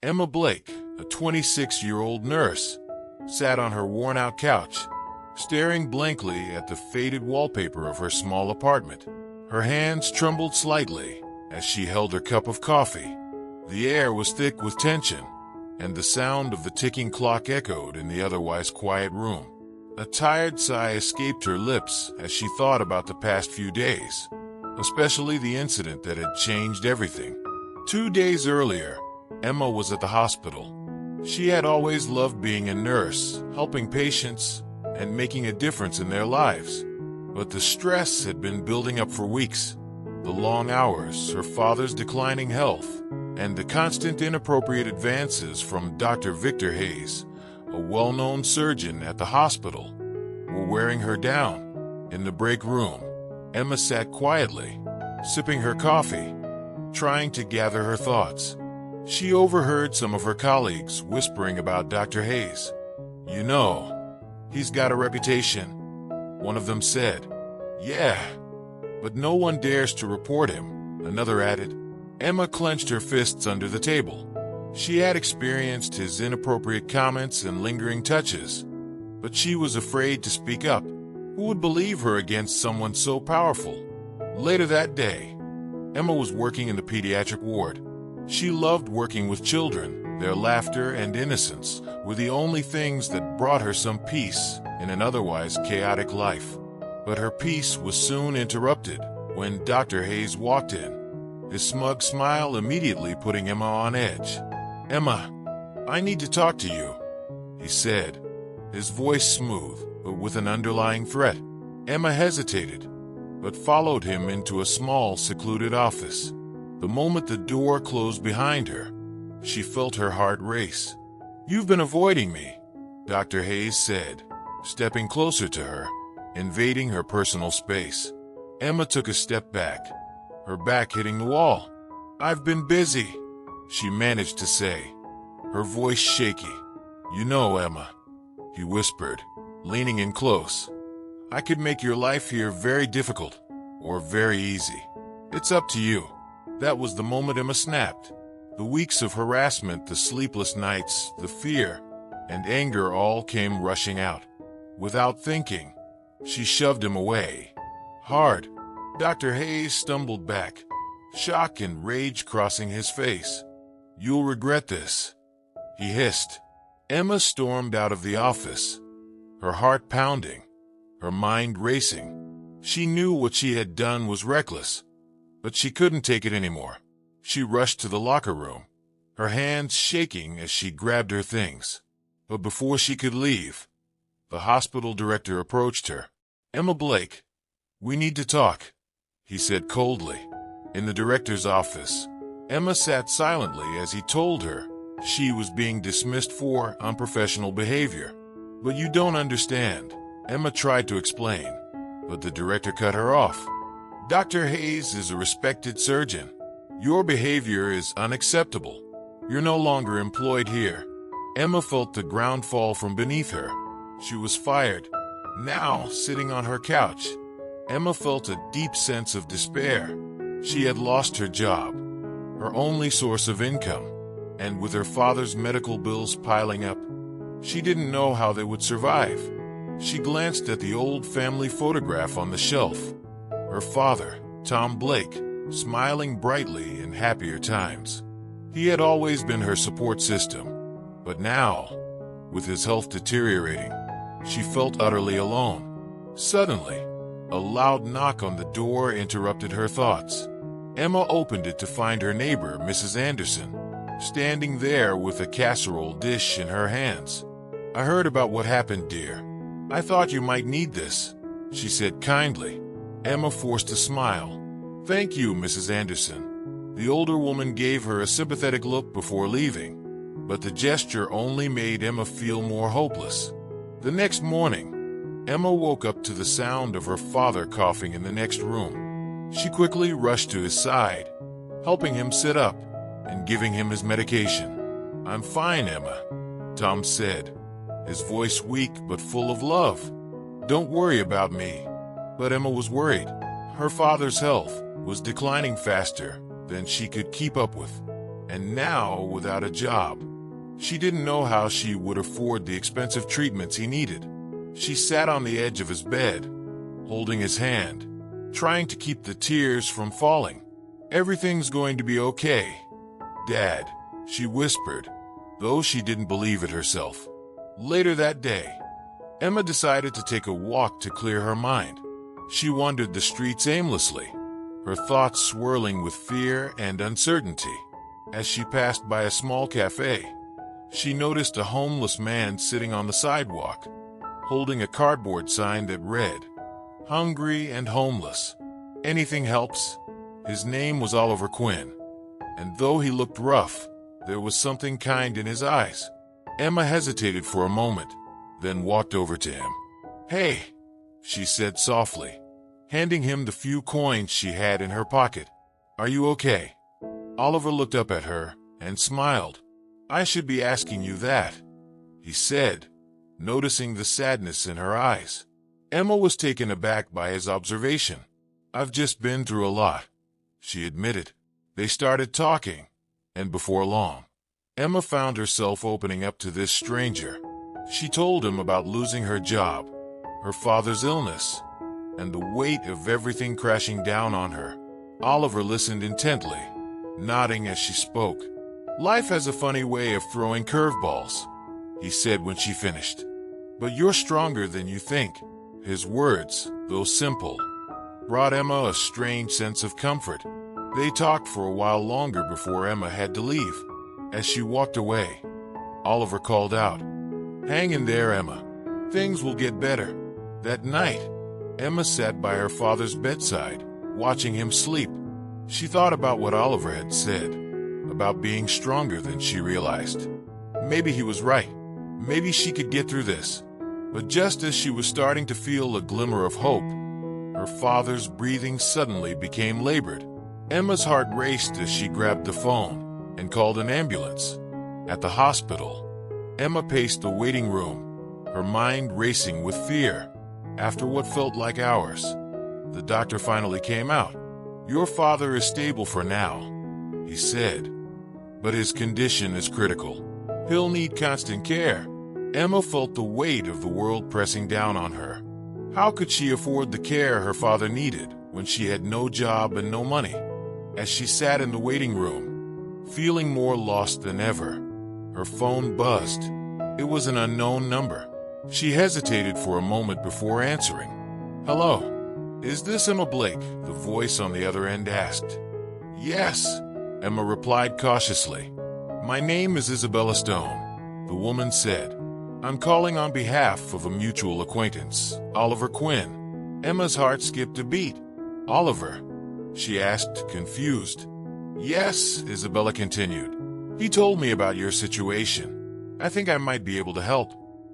Emma Blake, a 26-year-old nurse, sat on her worn-out couch, staring blankly at the faded wallpaper of her small apartment. Her hands trembled slightly as she held her cup of coffee. The air was thick with tension, and the sound of the ticking clock echoed in the otherwise quiet room. A tired sigh escaped her lips as she thought about the past few days, especially the incident that had changed everything. 2 days earlier, Emma was at the hospital. She had always loved being a nurse, helping patients, and making a difference in their lives. But the stress had been building up for weeks. The long hours, her father's declining health, and the constant inappropriate advances from Dr. Victor Hayes, a well-known surgeon at the hospital, were wearing her down. In the break room, Emma sat quietly, sipping her coffee, trying to gather her thoughts. She overheard some of her colleagues whispering about Dr. Hayes. "You know, he's got a reputation," one of them said. "Yeah, but no one dares to report him," another added. Emma clenched her fists under the table. She had experienced his inappropriate comments and lingering touches, but she was afraid to speak up. Who would believe her against someone so powerful? Later that day, Emma was working in the pediatric ward. She loved working with children. Their laughter and innocence were the only things that brought her some peace in an otherwise chaotic life. But her peace was soon interrupted when Dr. Hayes walked in, his smug smile immediately putting Emma on edge. "Emma, I need to talk to you," he said, his voice smooth but with an underlying threat. Emma hesitated, but followed him into a small, secluded office. The moment the door closed behind her, she felt her heart race. "You've been avoiding me," Dr. Hayes said, stepping closer to her, invading her personal space. Emma took a step back, her back hitting the wall. "I've been busy," she managed to say, her voice shaky. "You know, Emma," he whispered, leaning in close, "I could make your life here very difficult, or very easy. It's up to you." That was the moment Emma snapped. The weeks of harassment, the sleepless nights, the fear, and anger all came rushing out. Without thinking, she shoved him away. Hard. Dr. Hayes stumbled back, shock and rage crossing his face. "You'll regret this," he hissed. Emma stormed out of the office, her heart pounding, her mind racing. She knew what she had done was reckless, but she couldn't take it anymore. She rushed to the locker room, her hands shaking as she grabbed her things. But before she could leave, the hospital director approached her. "Emma Blake, we need to talk," he said coldly. In the director's office, Emma sat silently as he told her she was being dismissed for unprofessional behavior. "But you don't understand," Emma tried to explain, but the director cut her off. "Dr. Hayes is a respected surgeon. Your behavior is unacceptable. You're no longer employed here." Emma felt the ground fall from beneath her. She was fired. Now, sitting on her couch, Emma felt a deep sense of despair. She had lost her job, her only source of income, and with her father's medical bills piling up, she didn't know how they would survive. She glanced at the old family photograph on the shelf. Her father, Tom Blake, smiling brightly in happier times. He had always been her support system, but now, with his health deteriorating, she felt utterly alone. Suddenly, a loud knock on the door interrupted her thoughts. Emma opened it to find her neighbor, Mrs. Anderson, standing there with a casserole dish in her hands. "I heard about what happened, dear. I thought you might need this," she said kindly. Emma forced a smile. "Thank you, Mrs. Anderson." The older woman gave her a sympathetic look before leaving, but the gesture only made Emma feel more hopeless. The next morning, Emma woke up to the sound of her father coughing in the next room. She quickly rushed to his side, helping him sit up and giving him his medication. "I'm fine, Emma," Tom said, his voice weak but full of love. "Don't worry about me." But Emma was worried. Her father's health was declining faster than she could keep up with. and now without a job. She didn't know how she would afford the expensive treatments he needed. She sat on the edge of his bed, holding his hand, trying to keep the tears from falling. "Everything's going to be okay, Dad," she whispered, though she didn't believe it herself. Later that day, Emma decided to take a walk to clear her mind. She wandered the streets aimlessly, her thoughts swirling with fear and uncertainty. As she passed by a small cafe, she noticed a homeless man sitting on the sidewalk, holding a cardboard sign that read, "Hungry and homeless. Anything helps." His name was Oliver Quinn, and though he looked rough, there was something kind in his eyes. Emma hesitated for a moment, then walked over to him. "Hey," she said softly, handing him the few coins she had in her pocket. "Are you okay?" Oliver looked up at her and smiled. "I should be asking you that," he said, noticing the sadness in her eyes. Emma was taken aback by his observation. "I've just been through a lot," she admitted. They started talking, and before long, Emma found herself opening up to this stranger. She told him about losing her job, her father's illness, and the weight of everything crashing down on her. Oliver listened intently, nodding as she spoke. "Life has a funny way of throwing curveballs," he said when she finished. "But you're stronger than you think." His words, though simple, brought Emma a strange sense of comfort. They talked for a while longer before Emma had to leave. As she walked away, Oliver called out, "Hang in there, Emma. Things will get better." That night, Emma sat by her father's bedside, watching him sleep. She thought about what Oliver had said, about being stronger than she realized. Maybe he was right. Maybe she could get through this. But just as she was starting to feel a glimmer of hope, her father's breathing suddenly became labored. Emma's heart raced as she grabbed the phone and called an ambulance. At the hospital, Emma paced the waiting room, her mind racing with fear. After what felt like hours, the doctor finally came out. "Your father is stable for now," he said, "but his condition is critical. He'll need constant care." Emma felt the weight of the world pressing down on her. How could she afford the care her father needed when she had no job and no money? As she sat in the waiting room, feeling more lost than ever, her phone buzzed. It was an unknown number. She hesitated for a moment before answering. "Hello, is this Emma Blake?" the voice on the other end asked. "Yes," Emma replied cautiously. "My name is Isabella Stone," the woman said. "I'm calling on behalf of a mutual acquaintance, Oliver Quinn." Emma's heart skipped a beat. "Oliver?" she asked, confused. "Yes," Isabella continued. "He told me about your situation. I think I might be able to help."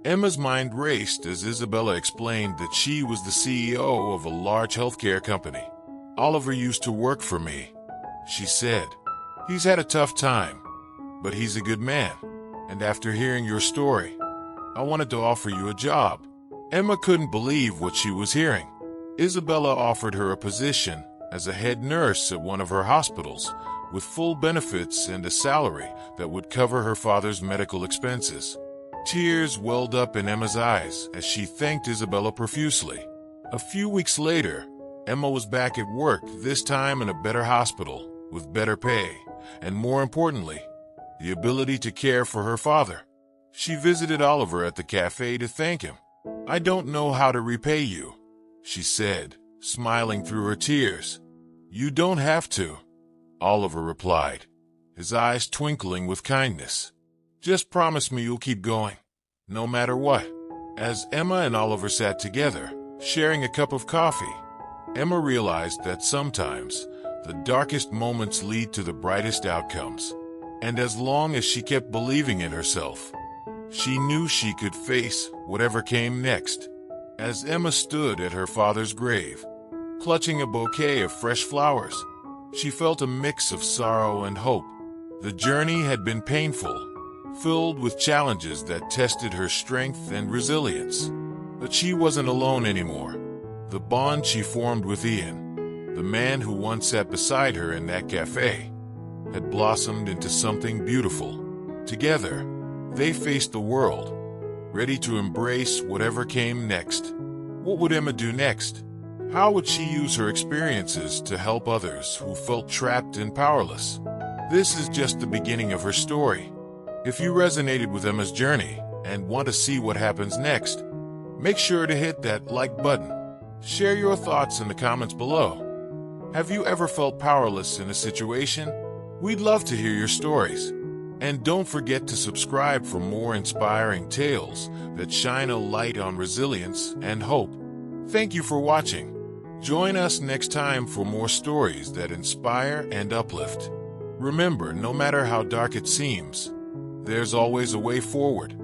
Emma's mind raced as Isabella explained that she was the CEO of a large healthcare company. "Oliver used to work for me," she said. "He's had a tough time, but he's a good man. And after hearing your story, I wanted to offer you a job." Emma couldn't believe what she was hearing. Isabella offered her a position as a head nurse at one of her hospitals, with full benefits and a salary that would cover her father's medical expenses. Tears welled up in Emma's eyes as she thanked Isabella profusely. A few weeks later, Emma was back at work, this time in a better hospital, with better pay, and more importantly, the ability to care for her father. She visited Oliver at the cafe to thank him. "I don't know how to repay you," she said, smiling through her tears. "You don't have to," Oliver replied, his eyes twinkling with kindness. "Just promise me you'll keep going, no matter what." As Emma and Oliver sat together, sharing a cup of coffee, Emma realized that sometimes the darkest moments lead to the brightest outcomes. And as long as she kept believing in herself, she knew she could face whatever came next. As Emma stood at her father's grave, clutching a bouquet of fresh flowers, she felt a mix of sorrow and hope. The journey had been painful, filled with challenges that tested her strength and resilience. But she wasn't alone anymore. The bond she formed with Ian, the man who once sat beside her in that cafe, had blossomed into something beautiful. Together, they faced the world, ready to embrace whatever came next. What would Emma do next? How would she use her experiences to help others who felt trapped and powerless? This is just the beginning of her story. If you resonated with Emma's journey and want to see what happens next, make sure to hit that like button. Share your thoughts in the comments below. Have you ever felt powerless in a situation? We'd love to hear your stories. And don't forget to subscribe for more inspiring tales that shine a light on resilience and hope. Thank you for watching. Join us next time for more stories that inspire and uplift. Remember, no matter how dark it seems, there's always a way forward.